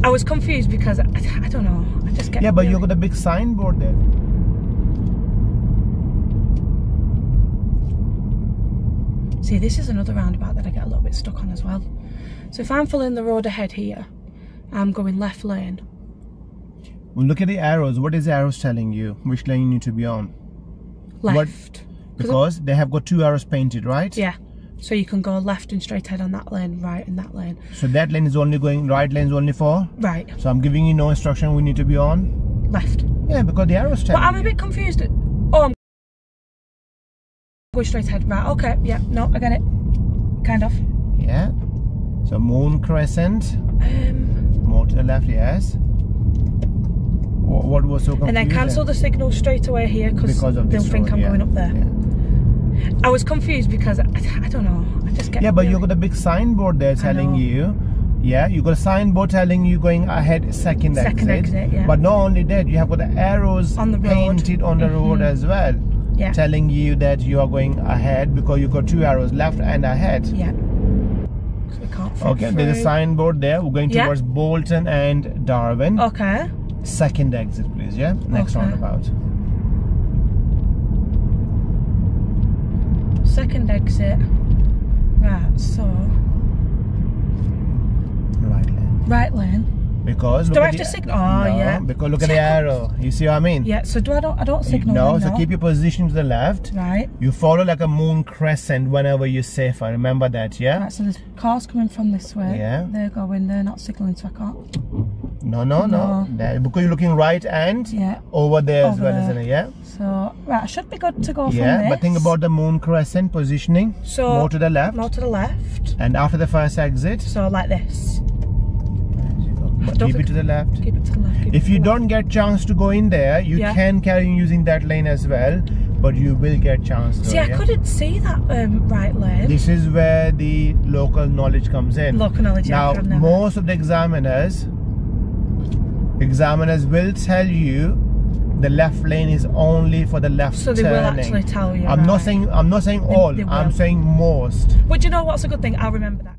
I was confused because I don't know. I just get. Yeah, but you got a big signboard there. See, this is another roundabout that I get a little bit stuck on as well. So if I'm following the road ahead here, I'm going left lane. Well, look at the arrows. What is the arrows telling you? Which lane you need to be on? Left. Because they have got 2 arrows painted, right? Yeah. So you can go left and straight ahead on that lane, right in that lane. So that lane is only going, right lane is only for? Right. So I'm giving you no instruction we need to be on? Left. Yeah, because the arrows tell But I'm a bit confused. Oh, I'm going straight ahead. Right, okay. Yeah, no, I get it. Kind of. Yeah. So Moon Crescent. More to the left, yes. What was so confusing? And then cancel the signal straight away here because they'll think I'm going up there. Yeah. I was confused because I don't know. I just get. Yeah, but you got a big signboard there telling you. Yeah, you got a signboard telling you going ahead second exit. Yeah. But not only that, you have got the arrows on the road. Painted on the road as well. Yeah. Telling you that you are going ahead because you got 2 arrows left and ahead. Yeah. So we can't okay, there's a signboard there. We're going towards Bolton and Darwin. Okay. Second exit, please. Yeah. Next roundabout. Second exit. Right. So. Right lane. Right lane. Because do I have to signal? Oh, no, yeah. Because look at the arrow. You see what I mean? Yeah. So I don't signal. No. So keep your position to the left. Right. You follow like a moon crescent whenever you're safer. Remember that, yeah? Right. So there's cars coming from this way. Yeah. They're going. They're not signaling, so I can't. No. Because you're looking right and over there as well, isn't it? Yeah. So right, I should be good to go from Yeah, this. but think about the moon crescent positioning. So more to the left. More to the left. And after the first exit. So like this. But keep it to the left. Keep it to the left. If you don't get chance to go in there, you can carry on using that lane as well. But you will get chance to. See, I couldn't see that right lane. This is where the local knowledge comes in. Local knowledge. Now, most of the examiners will tell you the left lane is only for the left turning. So they will actually tell you. I'm not saying all. I'm saying most. But you know what's a good thing? I'll remember that.